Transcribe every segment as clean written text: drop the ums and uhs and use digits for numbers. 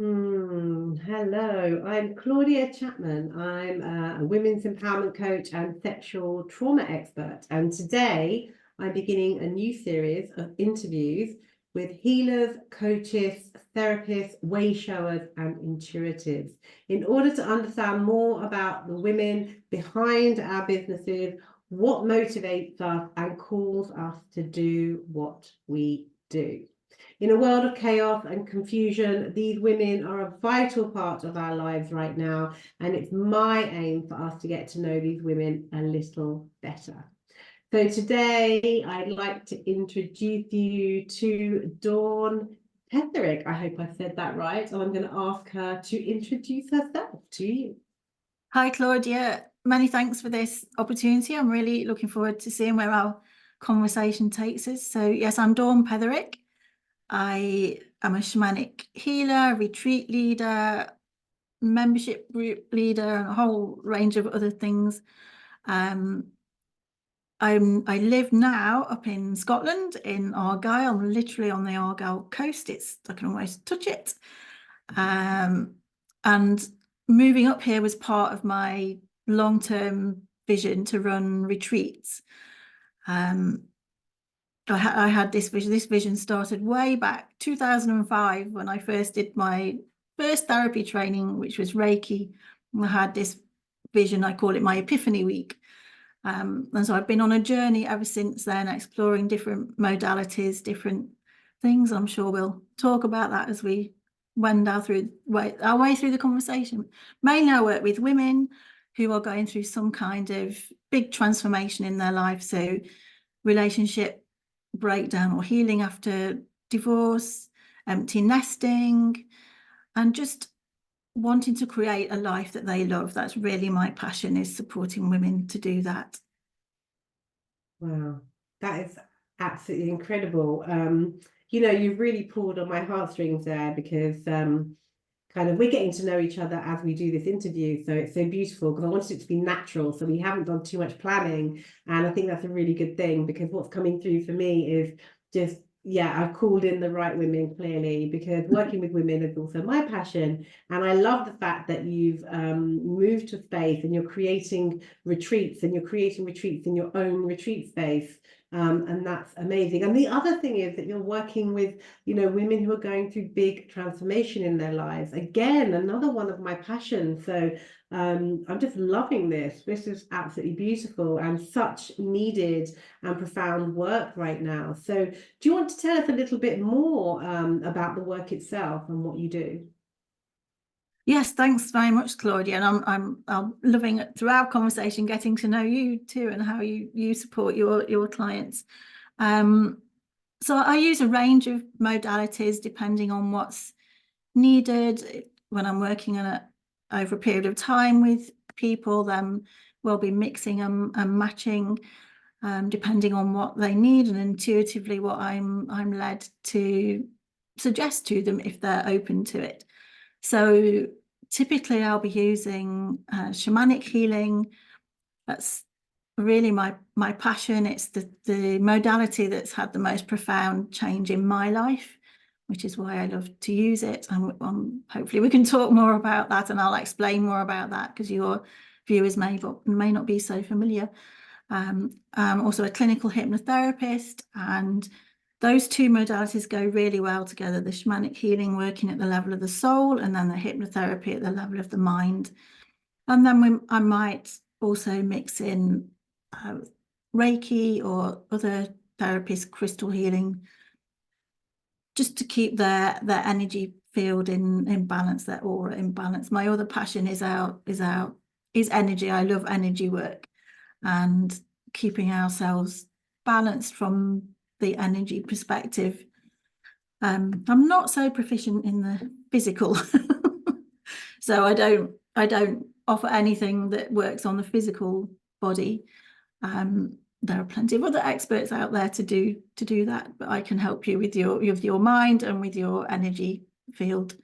Hello, I'm Claudia Chapman. I'm a women's empowerment coach and sexual trauma expert. And today I'm beginning a new series of interviews with healers, coaches, therapists, wayshowers, and intuitives in order to understand more about the women behind our businesses, what motivates us and calls us to do what we do. In a world of chaos and confusion, these women are a vital part of our lives right now, and it's my aim for us to get to know these women a little better. So today, I'd like to introduce you to Dawn Petherick. I hope I said that right, and I'm going to ask her to introduce herself to you. Hi, Claudia. Many thanks for this opportunity. I'm really looking forward to seeing where our conversation takes us. So yes, I'm Dawn Petherick. I am a shamanic healer, retreat leader, membership group leader, and a whole range of other things. I live now up in Scotland, in Argyll. I'm literally on the Argyll coast. I can almost touch it. And moving up here was part of my long-term vision to run retreats. I had this vision. This vision started way back 2005 when I first did my first therapy training, which was Reiki. And I had this vision. I call it my Epiphany Week. And so I've been on a journey ever since then, exploring different modalities, different things. I'm sure we'll talk about that as we wend our way through the conversation. Mainly I work with women who are going through some kind of big transformation in their life. So relationship breakdown or healing after divorce, empty nesting, and just wanting to create a life that they love. That's really my passion, is supporting women to do that. Wow, that is absolutely incredible. You've really pulled on my heartstrings there because kind of we're getting to know each other as we do this interview. So it's so beautiful because I wanted it to be natural. So we haven't done too much planning. And I think that's a really good thing because what's coming through for me is just, yeah, I've called in the right women clearly because working with women is also my passion. And I love the fact that you've moved to space and you're creating retreats in your own retreat space. And that's amazing. And the other thing is that you're working with, women who are going through big transformation in their lives. Again, another one of my passions. So I'm just loving this. This is absolutely beautiful and such needed and profound work right now. So do you want to tell us a little bit more about the work itself and what you do? Yes, thanks very much, Claudia. And I'm loving it through our conversation, getting to know you too, and how you support your clients. So I use a range of modalities depending on what's needed. When I'm working on over a period of time with people, then we'll be mixing and matching depending on what they need, and intuitively what I'm led to suggest to them if they're open to it. So typically I'll be using shamanic healing. That's really my passion. It's the modality that's had the most profound change in my life, which is why I love to use it. And hopefully we can talk more about that, and I'll explain more about that because your viewers may not be so familiar. I'm also a clinical hypnotherapist, and those two modalities go really well together, the shamanic healing working at the level of the soul, and then the hypnotherapy at the level of the mind. And then I might also mix in Reiki or other therapies, crystal healing, just to keep their energy field in balance, their aura in balance. My other passion is energy. I love energy work and keeping ourselves balanced from the energy perspective. I'm not so proficient in the physical, so I don't offer anything that works on the physical body. There are plenty of other experts out there to do that, but I can help you with your mind and with your energy field.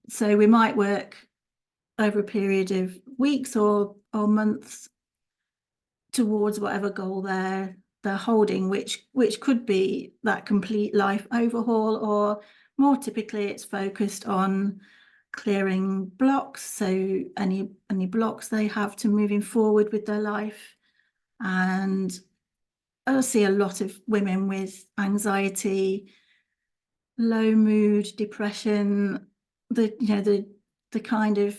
So we might work over a period of weeks or months towards whatever goal they're holding, which could be that complete life overhaul, or more typically it's focused on clearing blocks, so any blocks they have to moving forward with their life. And I see a lot of women with anxiety, low mood, depression, the kind of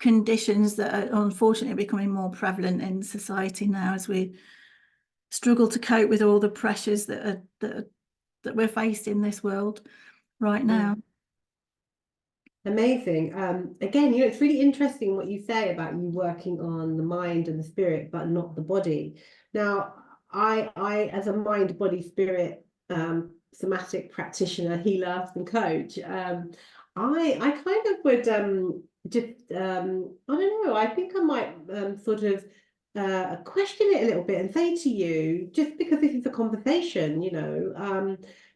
conditions that are unfortunately becoming more prevalent in society now as we struggle to cope with all the pressures that we're faced in this world right now. Amazing. Again, it's really interesting what you say about you working on the mind and the spirit, but not the body. Now, I as a mind, body, spirit, somatic practitioner, healer, and coach, I kind of would just I don't know. I think I might sort of question it a little bit and say to you, just because this is a conversation,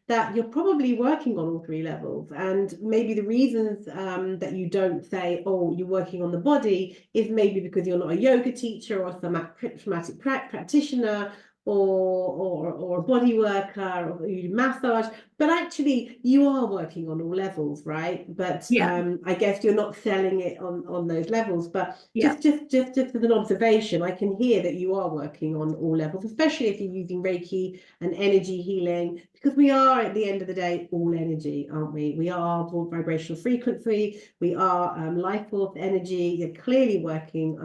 that you're probably working on all three levels. And maybe the reasons that you don't say, oh, you're working on the body is maybe because you're not a yoga teacher or somatic practitioner or a body worker or you do massage, but actually you are working on all levels, right? But I guess you're not selling it on those levels. But just as an observation, I can hear that you are working on all levels, especially if you're using Reiki and energy healing, because we are at the end of the day all energy, aren't we? We are vibrational frequency, we are life force energy. You're clearly working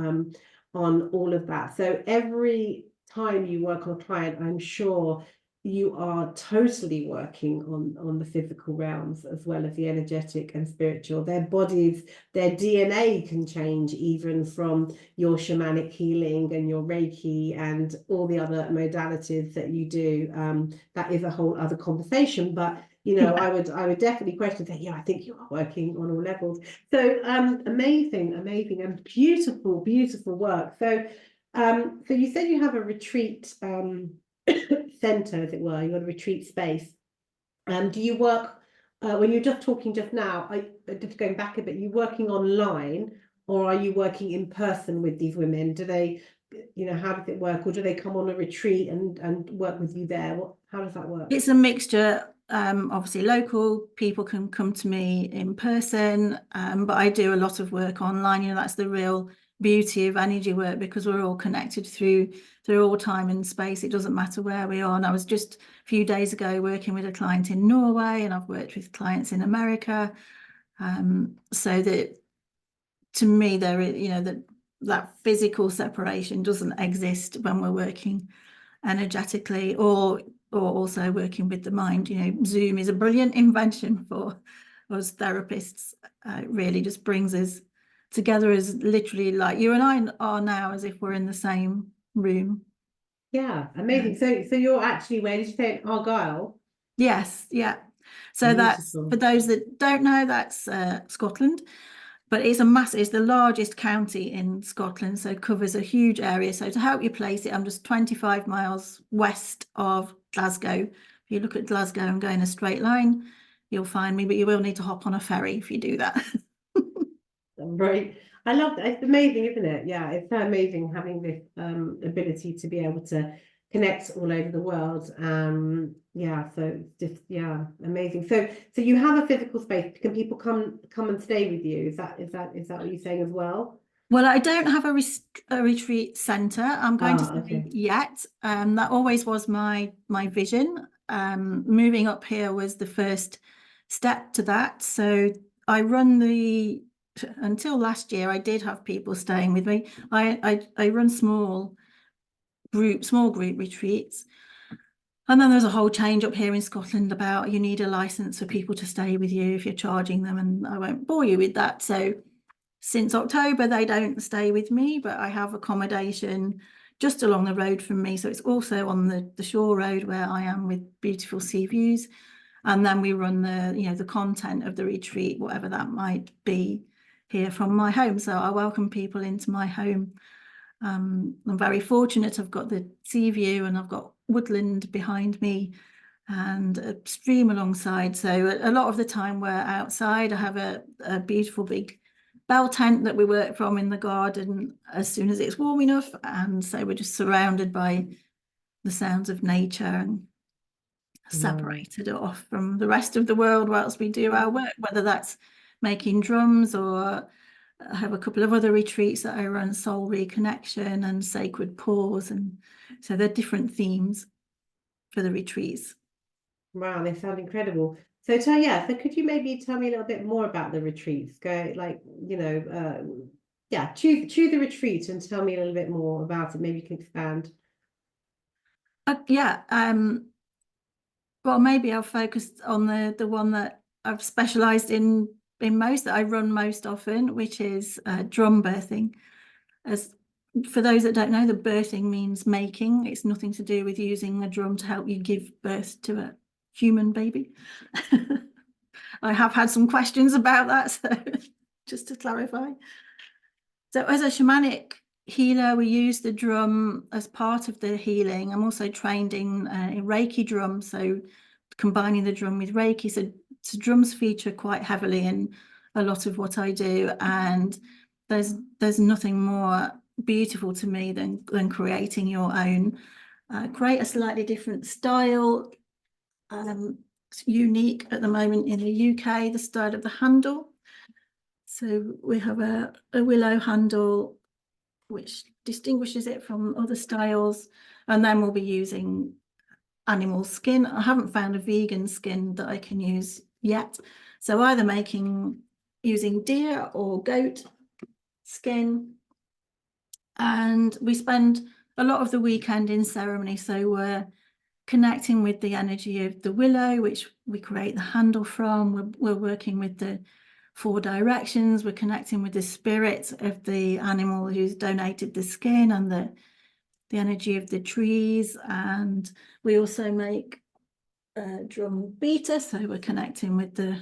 on all of that. So every time you work on a client, I'm sure you are totally working on the physical realms as well as the energetic and spiritual. Their bodies, their DNA can change even from your shamanic healing and your Reiki and all the other modalities that you do. That is a whole other conversation, but I would definitely question, say, I think you are working on all levels. So amazing and beautiful work. So you said you have a retreat center, as it were. You got a retreat space. Do you work when you're just talking just now? Just going back a bit, you working online or are you working in person with these women? Do they, how does it work, or do they come on a retreat and work with you there? How does that work? It's a mixture. Obviously, local people can come to me in person, but I do a lot of work online. That's the real beauty of energy work, because we're all connected through all time and space. It doesn't matter where we are. And I was just a few days ago working with a client in Norway, and I've worked with clients in America. So that to me, there is, that physical separation doesn't exist when we're working energetically or also working with the mind. Zoom is a brilliant invention for us therapists. It really just brings us together as literally like you and I are now, as if we're in the same room. Yeah, amazing. So you're actually, where did you say, in Argyll? Yes, yeah. So Beautiful. that's, for those that don't know, that's Scotland. But it's the largest county in Scotland, so it covers a huge area. So to help you place it, I'm just 25 miles west of Glasgow. If you look at Glasgow and go in a straight line, you'll find me, but you will need to hop on a ferry if you do that. Right. I love that. It's amazing, isn't it? Yeah, it's so amazing having this ability to be able to connect all over the world. So just amazing. So you have a physical space. Can people come and stay with you? Is that what you're saying as well? Well, I don't have a retreat centre. I'm going to say Okay. yet. That always was my vision. Moving up here was the first step to that. So I run until last year, I did have people staying with me. I run small group retreats. And then there's a whole change up here in Scotland about you need a license for people to stay with you if you're charging them, and I won't bore you with that. So since October, they don't stay with me, but I have accommodation just along the road from me. So it's also on the shore road where I am, with beautiful sea views. And then we run the content of the retreat, whatever that might be, here from my home. So I welcome people into my home. I'm very fortunate. I've got the sea view and I've got woodland behind me and a stream alongside. So a lot of the time we're outside. I have a beautiful big bell tent that we work from in the garden as soon as it's warm enough. And so we're just surrounded by the sounds of nature. And Wow. separated off from the rest of the world whilst we do our work, whether that's making drums, or I have a couple of other retreats that I run, soul reconnection and sacred pause, and so they're different themes for the retreats. Wow, they sound incredible. So so could you maybe tell me a little bit more about the retreats? Go like, yeah, choose the retreat and tell me a little bit more about it. Maybe you can expand. Yeah, well, maybe I'll focus on the one that I've specialised in most, that I run most often, which is drum birthing. As for those that don't know, the birthing means making. It's nothing to do with using a drum to help you give birth to a human baby. I have had some questions about that, so just to clarify. So as a shamanic healer, we use the drum as part of the healing. I'm also trained in Reiki drum, so combining the drum with Reiki. So drums feature quite heavily in a lot of what I do, and there's nothing more beautiful to me than creating your own. Create a slightly different style. It's unique at the moment in the UK, the style of the handle. So we have a willow handle, which distinguishes it from other styles, and then we'll be using animal skin. I haven't found a vegan skin that I can use yet, so either using deer or goat skin. And we spend a lot of the weekend in ceremony, so we're connecting with the energy of the willow, which we create the handle from. We're working with the 4 directions. We're connecting with the spirit of the animal who's donated the skin, and the energy of the trees. And we also make a drum beater, so we're connecting with the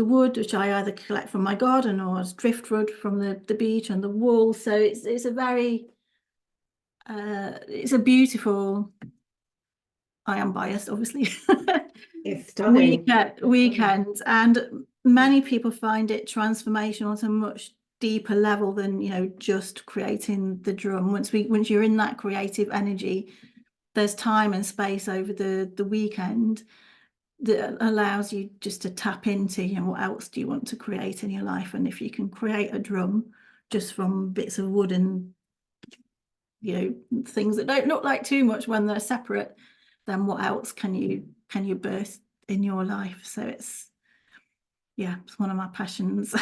wood, which I either collect from my garden or as driftwood from the beach and the wool. So it's a very it's a beautiful, I am biased obviously, It's stunning. weekend, and many people find it transformational to a much deeper level than just creating the drum. Once you're in that creative energy, there's time and space over the weekend that allows you just to tap into, what else do you want to create in your life. And if you can create a drum just from bits of wood and things that don't look like too much when they're separate, then what else can you birth in your life? So it's one of my passions.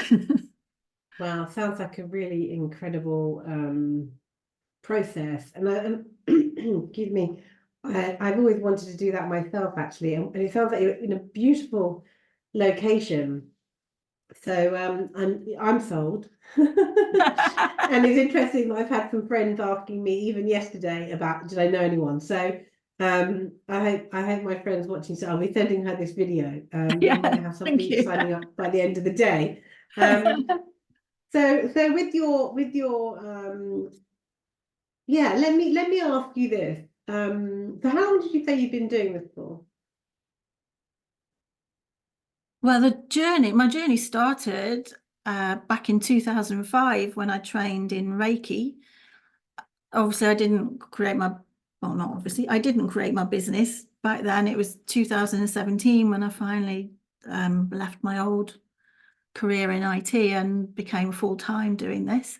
Wow, sounds like a really incredible process. And excuse me, I've always wanted to do that myself, actually. And it sounds like you're in a beautiful location. So I'm sold. And it's interesting that I've had some friends asking me even yesterday about did I know anyone. So I hope my friend's watching, so I'll be sending her this video. We might have somebody signing up by the end of the day. So with your let me ask you this. So how long did you say you've been doing this for? Well, my journey started back in 2005 when I trained in Reiki. Obviously, I didn't create my business back then. It was 2017 when I finally left my old career in IT and became full-time doing this.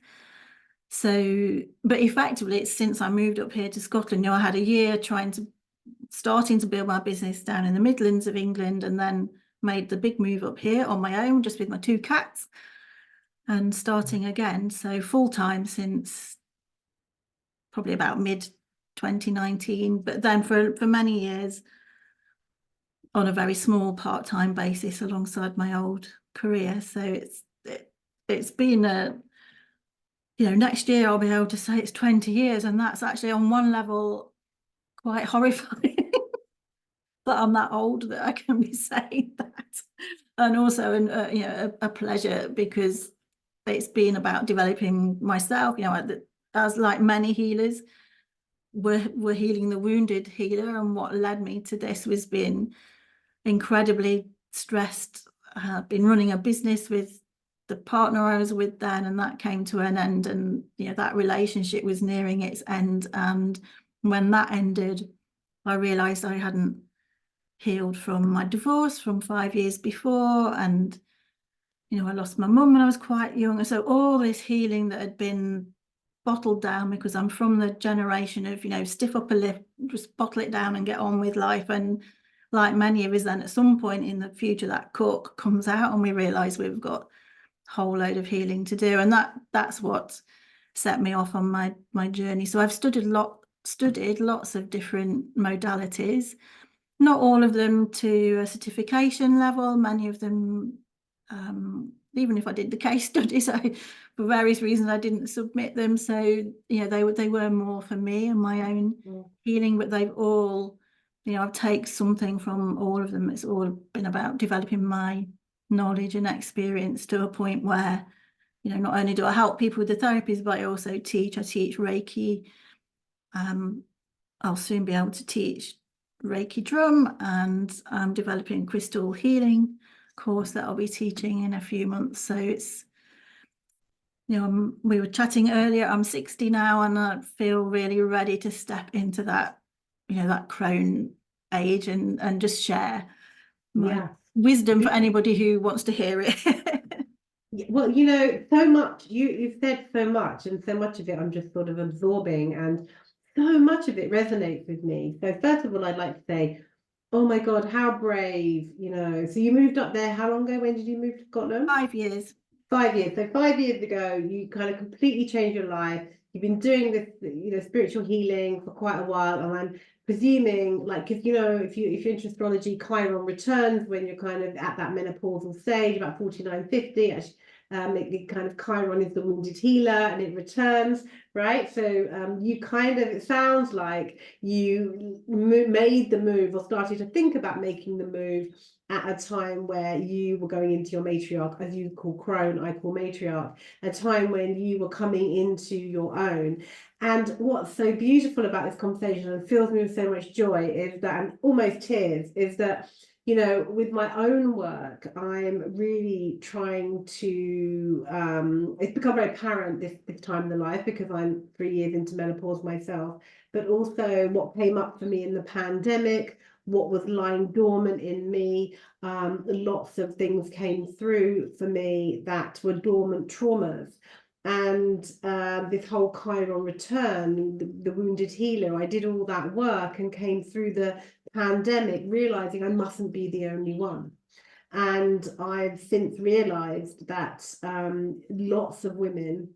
So, but effectively, it's since I moved up here to Scotland. I had a year starting to build my business down in the Midlands of England, and then made the big move up here on my own, just with my 2 cats, and starting again. So full-time since probably about mid 2019, but then for many years on a very small part-time basis alongside my old career. So it's been next year I'll be able to say it's 20 years, and that's actually on one level quite horrifying that I'm that old that I can be saying that, and also a pleasure, because it's been about developing myself. As like many healers, we're healing the wounded healer, and what led me to this was being incredibly stressed. Been running a business with the partner I was with then, and that came to an end, and that relationship was nearing its end. And when that ended, I realised I hadn't healed from my divorce from 5 years before, and I lost my mum when I was quite young, and so all this healing that had been bottled down, because I'm from the generation of stiff upper lip, just bottle it down and get on with life. And like many of us, then at some point in the future that cork comes out and we realise we've got a whole load of healing to do, and that's what set me off on my journey. So I've studied lots of different modalities, not all of them to a certification level, many of them even if I did the case studies, for various reasons I didn't submit them. So they were more for me and my own healing, but they've all, I've taken something from all of them. It's all been about developing my knowledge and experience to a point where not only do I help people with the therapies, but I also teach. I teach Reiki. I'll soon be able to teach Reiki drum, and I'm developing crystal healing course that I'll be teaching in a few months. So it's, we were chatting earlier, I'm 60 now, and I feel really ready to step into that, that crone age and just share my wisdom for anybody who wants to hear it. Well, so much, you've said so much, and so much of it I'm just sort of absorbing, and so much of it resonates with me. So first of all, I'd like to say, oh my God, how brave, So you moved up there, how long ago? When did you move to Scotland? 5 years. 5 years. So 5 years ago, you kind of completely changed your life. You've been doing this, spiritual healing for quite a while, and I'm presuming, like, because if you're into astrology, Chiron returns when you're kind of at that menopausal stage, about 49, 50. Actually, it kind of Chiron is the wounded healer, and it returns, right? So you kind of, it sounds like you made the move or started to think about making the move at a time where you were going into your matriarch, as you call crone, I call matriarch, a time when you were coming into your own. And what's so beautiful about this conversation and fills me with so much joy is that, and almost tears, is that with my own work, I'm really trying to, it's become very apparent this time in the life, because I'm 3 years into menopause myself, but also what came up for me in the pandemic, what was lying dormant in me. Lots of things came through for me that were dormant traumas. And this whole Chiron return, the wounded healer, I did all that work and came through the pandemic realizing I mustn't be the only one. And I've since realized that lots of women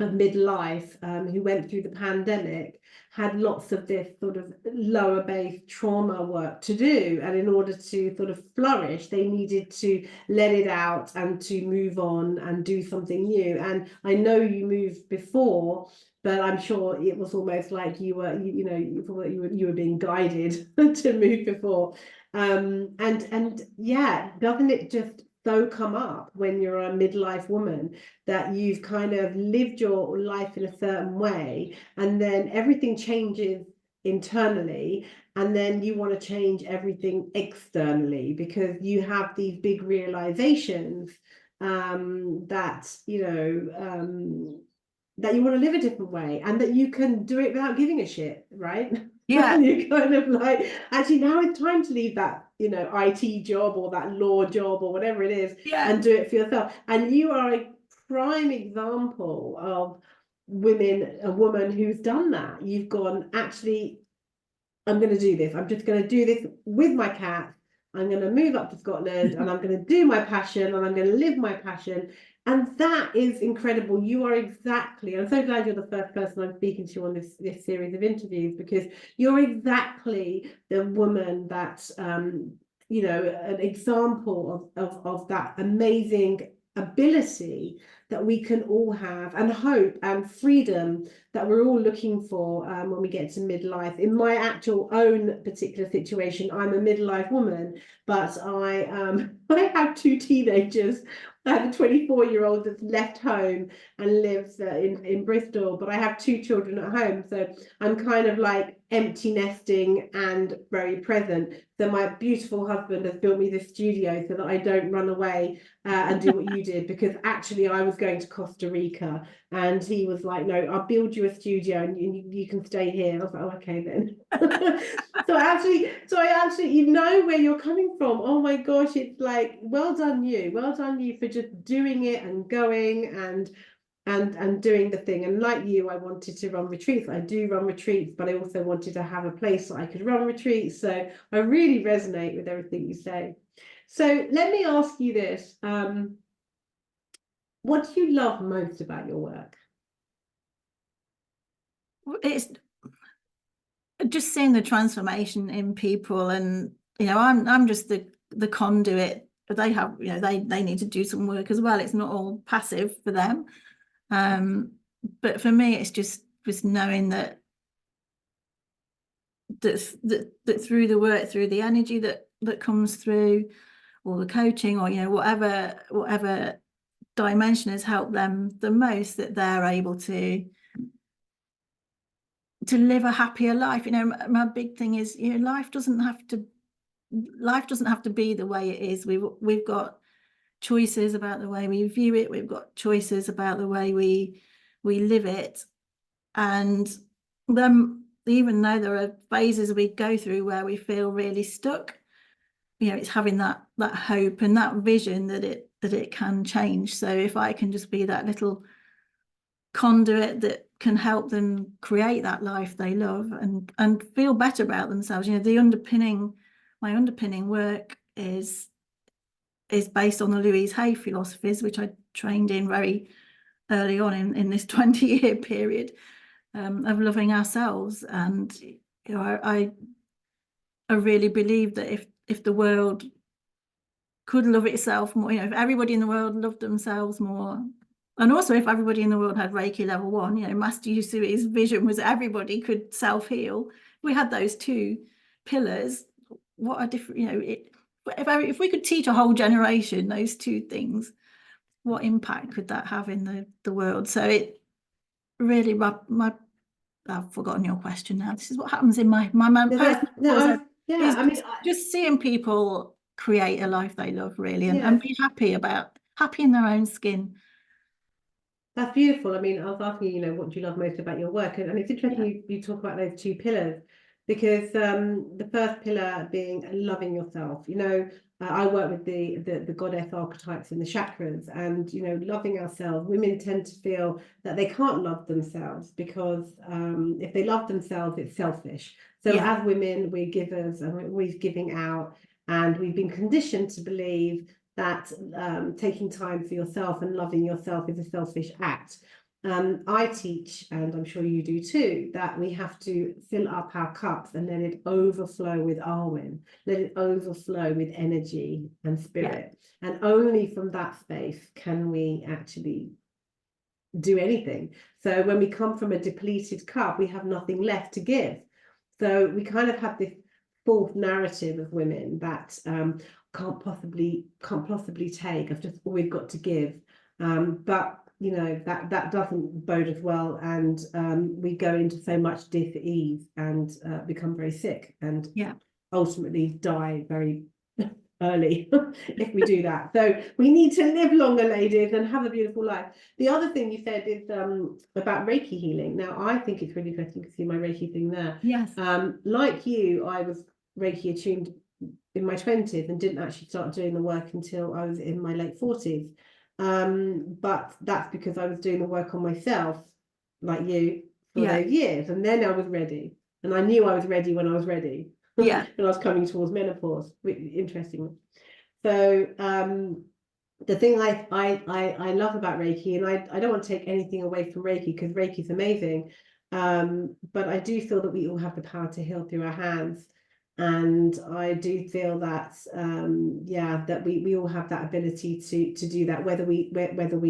of midlife who went through the pandemic had lots of this sort of lower base trauma work to do, and in order to sort of flourish they needed to let it out and to move on and do something new. And I know you moved before, but I'm sure it was almost like you were you were being guided to move before. And yeah, doesn't it just so come up when you're a midlife woman that you've kind of lived your life in a certain way, and then everything changes internally, and then you want to change everything externally because you have these big realizations that that you want to live a different way, and that you can do it without giving a shit, right? Yeah. You kind of like, actually now it's time to leave that IT job or that law job or whatever it is, and do it for yourself. And you are a prime example of a woman who's done that. You've gone, actually, I'm going to do this. I'm just going to do this with my cat. I'm going to move up to Scotland and I'm going to do my passion and I'm going to live my passion. And that is incredible. You are exactly, I'm so glad you're the first person I'm speaking to on this series of interviews, because you're exactly the woman that, an example of that amazing ability that we can all have, and hope and freedom that we're all looking for when we get to midlife. In my actual own particular situation, I'm a midlife woman, but I I have 2 teenagers, I have a 24-year-old that's left home and lives in Bristol, but I have 2 children at home. So I'm kind of like empty nesting and very present. So my beautiful husband has built me this studio so that I don't run away and do what you did, because actually I was going to Costa Rica and he was like, no, I'll build you a studio and you can stay here. I was like, oh, okay then. So I actually, you know where you're coming from. Oh my gosh, it's like, well done you for just doing it and going and doing the thing. And like you, I wanted to run retreats. I do run retreats, but I also wanted to have a place that I could run retreats. So I really resonate with everything you say. So let me ask you this. What do you love most about your work? It's just seeing the transformation in people, and I'm just the conduit, but they have, they need to do some work as well. It's not all passive for them. But for me, it's just knowing that through the work, through the energy that comes through, or the coaching, or whatever dimension has helped them the most, that they're able to live a happier life. My big thing is, life doesn't have to be the way it is. We've got choices about the way we view it. We've got choices about the way we live it. And then, even though there are phases we go through where we feel really stuck, it's having that hope and that vision that it can change. So if I can just be that little conduit that can help them create that life they love and feel better about themselves. My underpinning work is based on the Louise Hay philosophies, which I trained in very early on in this 20-year period of loving ourselves. And I really believe that if the world could love itself more, if everybody in the world loved themselves more, and also if everybody in the world had Reiki level 1, Master Usui's vision was everybody could self-heal. We had those 2 pillars. What a different, if we could teach a whole generation those 2 things, what impact could that have in the world? So it really, I've forgotten your question now. This is what happens in my personal just seeing people create a life they love, really, and be happy in their own skin. That's beautiful. I mean, I was asking you, what do you love most about your work? And it's interesting you talk about those 2 pillars, because the first pillar being loving yourself. I work with the goddess archetypes and the chakras, and loving ourselves. Women tend to feel that they can't love themselves because if they love themselves, it's selfish. So as women, we're givers and we're always giving out, and we've been conditioned to believe that taking time for yourself and loving yourself is a selfish act. I teach, and I'm sure you do too, that we have to fill up our cups and let it overflow with Arwen, let it overflow with energy and spirit. And only from that space can we actually do anything. So when we come from a depleted cup, we have nothing left to give. So we kind of have this false narrative of women that can't possibly take. I've just always got to give. But that doesn't bode as well, and we go into so much dis-ease and become very sick and ultimately die very early if we do that. So we need to live longer, ladies, and have a beautiful life. The other thing you said is about Reiki healing. Now, I think it's really interesting to see my Reiki thing there. Yes. Like you, I was Reiki attuned in my 20s and didn't actually start doing the work until I was in my late 40s. But that's because I was doing the work on myself, like you, for those years. And then I was ready. And I knew I was ready when I was ready. Yeah. When I was coming towards menopause. Interesting. So the thing I love about Reiki, and I don't want to take anything away from Reiki, because Reiki is amazing. But I do feel that we all have the power to heal through our hands. And I do feel that that we all have that ability to do that, whether we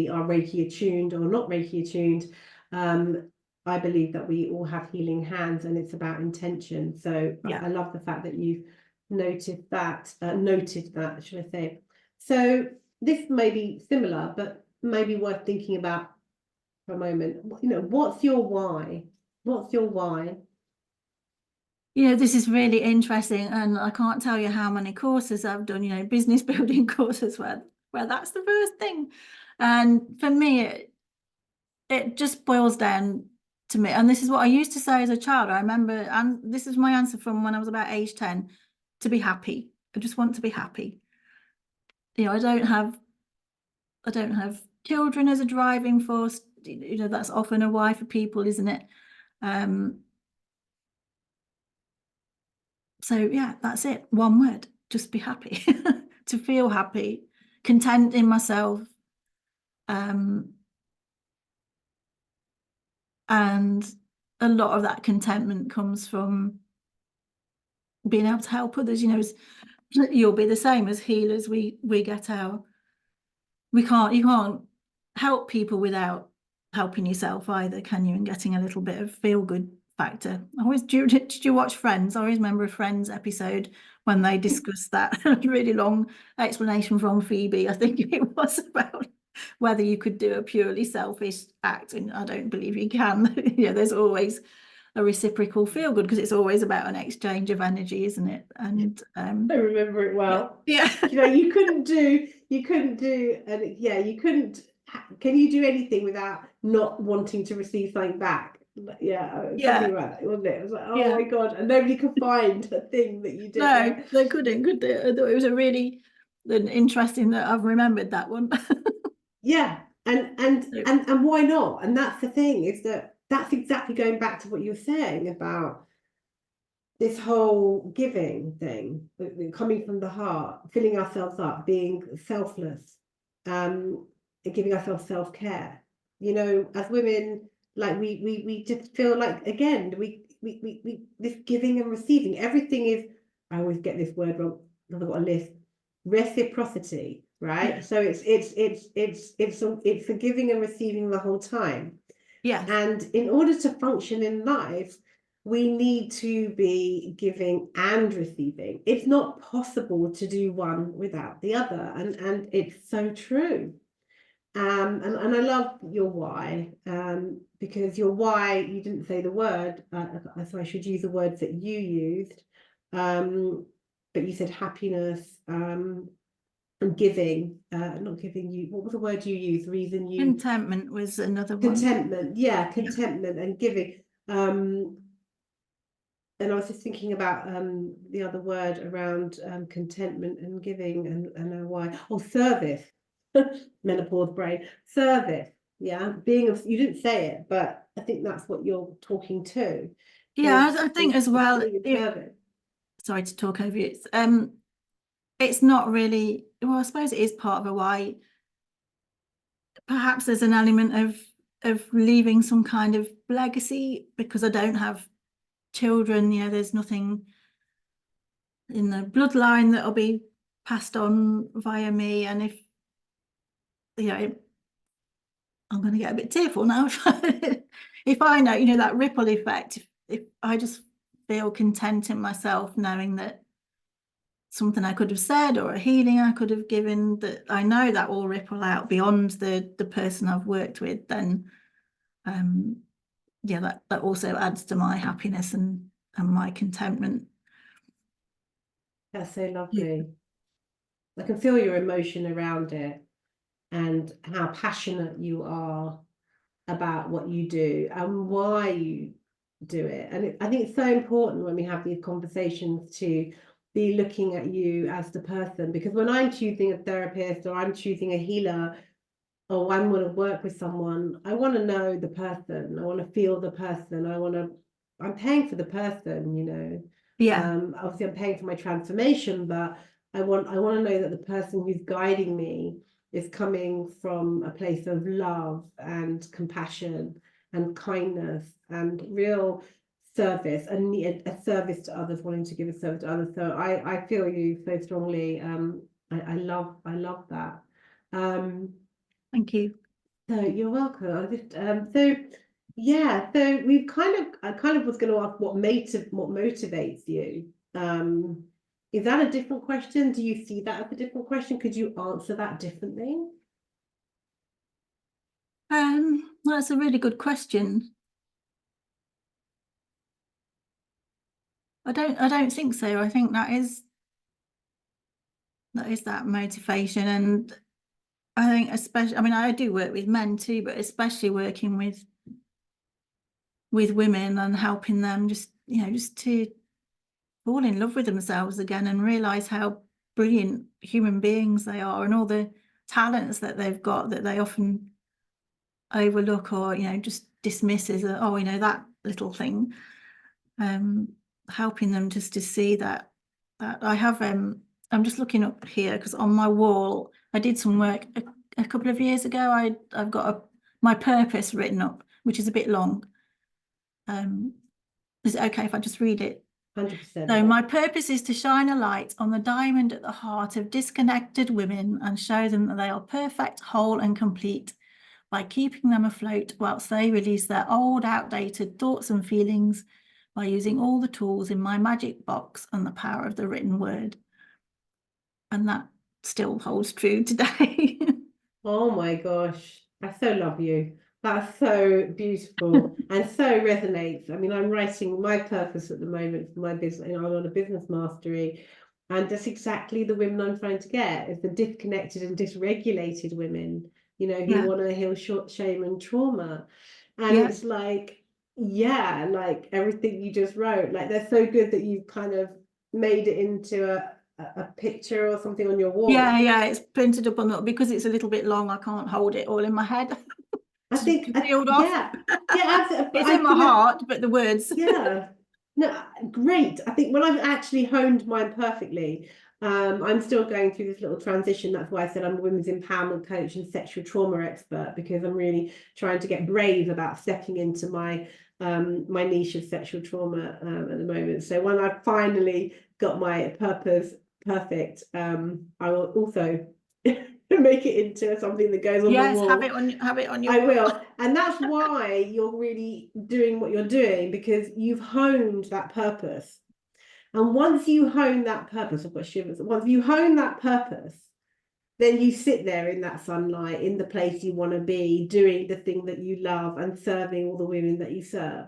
are Reiki attuned or not Reiki attuned. I believe that we all have healing hands, and it's about intention. So I love the fact that you've noted that, should I say. So this may be similar, but maybe worth thinking about for a moment. You know, what's your why? What's your why? You know, this is really interesting, and I can't tell you how many courses I've done, you know, business building courses where that's the first thing. And for me, it just boils down to me. And this is what I used to say as a child. I remember, and this is my answer from when I was about age 10, to be happy. I just want to be happy. You know, I don't have children as a driving force. You know, that's often a why for people, isn't it? So yeah, that's it. One word, just be happy. To feel happy, content in myself. And a lot of that contentment comes from being able to help others. You know, you'll be the same as healers. We get you can't help people without helping yourself either, can you? And getting a little bit of feel good factor. Did you watch Friends? I always remember a Friends episode when they discussed that really long explanation from Phoebe, I think it was, about whether you could do a purely selfish act, and I don't believe you can. You know, there's always a reciprocal feel good, because it's always about an exchange of energy, isn't it? And I remember it well. yeah. You know, you couldn't do, and yeah, you couldn't. Can you do anything without not wanting to receive something back? Yeah, Yeah, something about that, wasn't it? It was like, oh yeah. my God, and nobody could find a thing that you did. No, Yeah, they couldn't, could they? I thought it was a really interesting that I've remembered that one. yeah, and why not? And that's the thing, is that that's exactly going back to what you were saying about this whole giving thing, coming from the heart, filling ourselves up, being selfless, and giving ourselves self-care. You know, as women, like we just feel like, again, we this giving and receiving, everything is, I always get this word wrong, I've got a list, reciprocity, right? Yeah. So it's a giving and receiving the whole time. Yes. And in order to function in life, we need to be giving and receiving. It's not possible to do one without the other. And it's so true. And I love your why, because your why, you didn't say the word, so I should use the words that you used. But you said happiness, and giving, not giving, you, what was the word you used? Reason you, Contentment was another one. contentment, yeah, contentment and giving. And I was just thinking about the other word around contentment and giving, and why. Oh, service. Menopause brain. Service. Yeah, being of, you didn't say it, but I think that's what you're talking to. Yeah, I think as well, being of service. sorry to talk over you. It's not really, well, I suppose it is part of a why. Perhaps there's an element of leaving some kind of legacy, because I don't have children. You know, there's nothing in the bloodline that'll be passed on via me. And if, you know, I'm going to get a bit tearful now. If I know, you know, that ripple effect, if I just feel content in myself, knowing that something I could have said or a healing I could have given, that I know that will ripple out beyond the person I've worked with, then yeah, that also adds to my happiness and my contentment. That's so lovely. I can feel your emotion around it and how passionate you are about what you do and why you do it. And I think it's so important when we have these conversations to be looking at you as the person, because when I'm choosing a therapist, or I'm choosing a healer, or I want to work with someone, I want to know the person. I want to feel the person. I'm paying for the person, you know. Yeah. Obviously I'm paying for my transformation, but I want to know that the person who's guiding me is coming from a place of love and compassion and kindness and real service, and a service to others, wanting to give a service to others. So I feel you so strongly. I love that. Thank you. So you're welcome. I just so yeah, so I kind of was going to ask what motivates you Is that a different question? Do you see that as a different question? Could you answer that differently? That's a really good question. I don't think so. I think that is that motivation. And I think especially, I mean, I do work with men too, but especially working with women and helping them just to fall in love with themselves again and realize how brilliant human beings they are and all the talents that they've got that they often overlook or just dismiss as that little thing. Helping them just to see that I have I'm just looking up here because on my wall I did some work a couple of years ago. I've got my purpose written up, which is a bit long. Is it okay if I just read it? 100%. So my purpose is to shine a light on the diamond at the heart of disconnected women and show them that they are perfect, whole and complete by keeping them afloat whilst they release their old, outdated thoughts and feelings by using all the tools in my magic box and the power of the written word. And that still holds true today. Oh my gosh, I so love you. That's so beautiful and so resonates. I mean, I'm writing my purpose at the moment for my business. I'm on a business mastery, and that's exactly the women I'm trying to get, is the disconnected and dysregulated women, who want to heal shame and trauma. And it's like, yeah, like everything you just wrote, like they're so good that you've kind of made it into a picture or something on your wall. Yeah, it's printed up on that because it's a little bit long. I can't hold it all in my head. I think, yeah, it's in my heart, but the words. Yeah, no, great. I think when I've actually honed mine perfectly, I'm still going through this little transition. That's why I said I'm a women's empowerment coach and sexual trauma expert, because I'm really trying to get brave about stepping into my niche of sexual trauma at the moment. So when I've finally got my purpose perfect, I will also make it into something that goes on the wall. Have it on your I will. And that's why you're really doing what you're doing, because you've honed that purpose. And once you hone that purpose, I've got shivers. Once you hone that purpose, then you sit there in that sunlight, in the place you want to be, doing the thing that you love and serving all the women that you serve.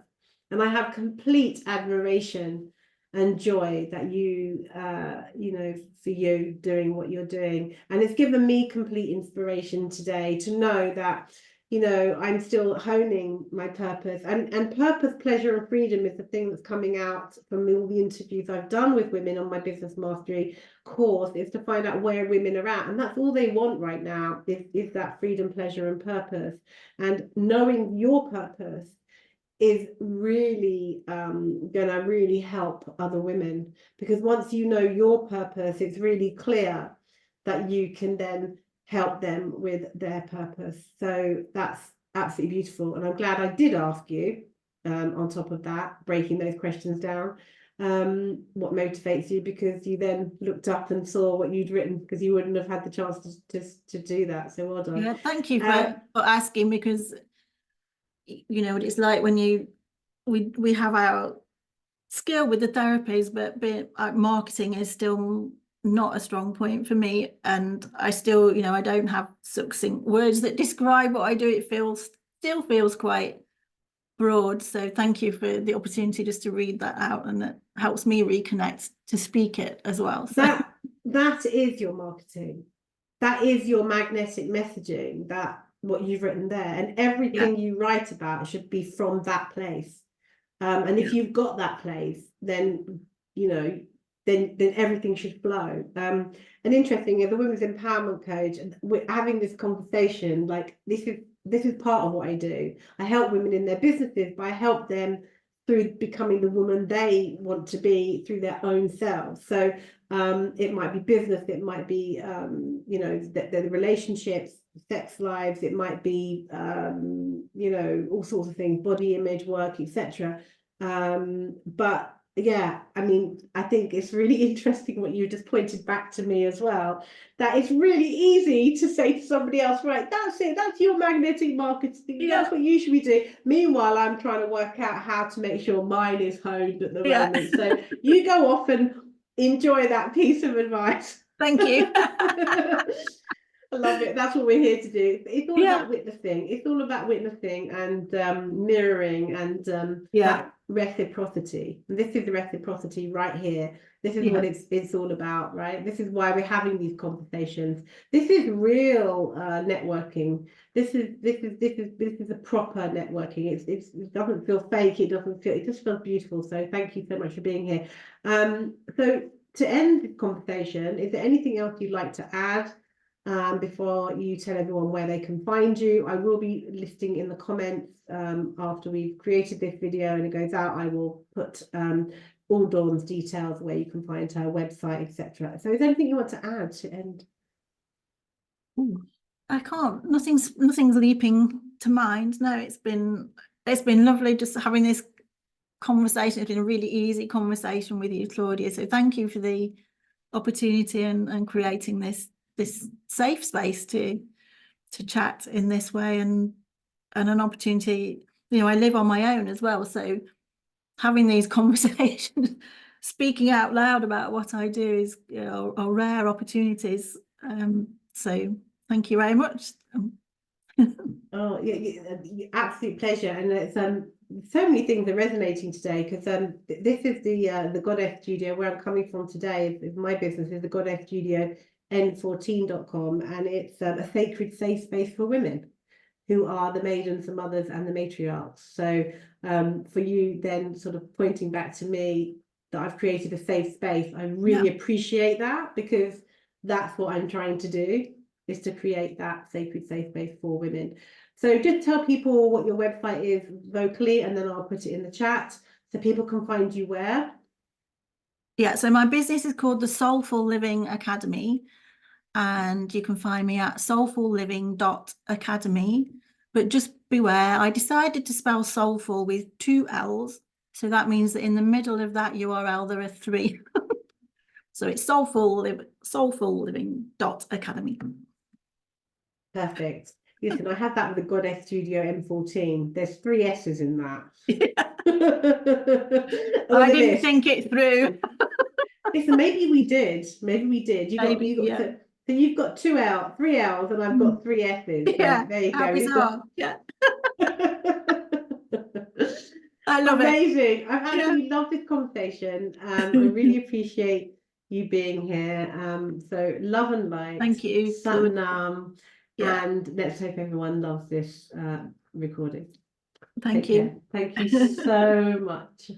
And I have complete admiration and joy that for you doing what you're doing. And it's given me complete inspiration today to know that, I'm still honing my purpose, and purpose, pleasure and freedom is the thing that's coming out from all the interviews I've done with women on my business mastery course, is to find out where women are at. And that's all they want right now, is that freedom, pleasure and purpose. And knowing your purpose is really gonna really help other women, because once you know your purpose, it's really clear that you can then help them with their purpose. So that's absolutely beautiful. And I'm glad I did ask you, on top of that, breaking those questions down, what motivates you, because you then looked up and saw what you'd written, because you wouldn't have had the chance to do that. So well done. Yeah, thank you for asking, because you know what it's like when we have our skill with the therapies, but marketing is still not a strong point for me, and I still, I don't have succinct words that describe what I do. It still feels quite broad. So thank you for the opportunity just to read that out, and that helps me reconnect to speak it as well. So that is your marketing. That is your magnetic messaging, that what you've written there, and everything you write about should be from that place. And if you've got that place, then then everything should flow. And interesting, as a women's empowerment coach, we're having this conversation, like this is part of what I do. I help women in their businesses, but I help them through becoming the woman they want to be through their own selves. So it might be business, it might be the relationships, sex lives, it might be all sorts of things, body image work, etc. But yeah, I mean, I think it's really interesting what you just pointed back to me as well, that it's really easy to say to somebody else, right, that's it, that's your magnetic marketing, that's what you should be doing. Meanwhile, I'm trying to work out how to make sure mine is honed at the moment. So you go off and enjoy that piece of advice. Thank you. I love it. That's what we're here to do. It's all Yeah. about witnessing. It's all about witnessing and mirroring and Yeah. that reciprocity. And this is the reciprocity right here. This is what it's all about, right? This is why we're having these conversations. This is real networking. This is a proper networking. It doesn't feel fake. It just feels beautiful. So thank you so much for being here. So to end the conversation, is there anything else you'd like to add? Before you tell everyone where they can find you? I will be listing in the comments after we've created this video and it goes out. I will put all Dawn's details, where you can find her website, etc. So is there anything you want to add to end? I can't. Nothing's leaping to mind. No, it's been lovely just having this conversation. It's been a really easy conversation with you, Claudia. So thank you for the opportunity and creating this safe space to chat in this way, and an opportunity. You know, I live on my own as well, so having these conversations, speaking out loud about what I do is, you know, are rare opportunities. So thank you very much. Oh, yeah, absolute pleasure. And it's so many things are resonating today, because this is the Goddess Studio where I'm coming from today. My business is the Goddess Studio n14.com, and it's a sacred safe space for women who are the maidens, the mothers, and the matriarchs. So for you then sort of pointing back to me that I've created a safe space, I really appreciate that, because that's what I'm trying to do, is to create that sacred safe space for women. So just tell people what your website is vocally, and then I'll put it in the chat so people can find you where. Yeah, so my business is called the Soulful Living Academy, and you can find me at soulfulliving.academy. But just beware, I decided to spell soulful with 2 L's. So that means that in the middle of that URL, there are 3. So it's soulfulliving.academy. Perfect. Listen, I had that with the Goddess Studio M14. There's 3 S's in that. I didn't think it through. Listen, maybe we did. Maybe we did. So you've got 3 L's, and I've got 3 S's. Yeah, So there you how go. bizarre. Yeah. I love Amazing. it. I've absolutely loved this conversation. I really appreciate you being here. So love and light. Thank you. Sat Nam. Yeah. And let's hope everyone loves this recording. Thank Take you. care. Thank you so much.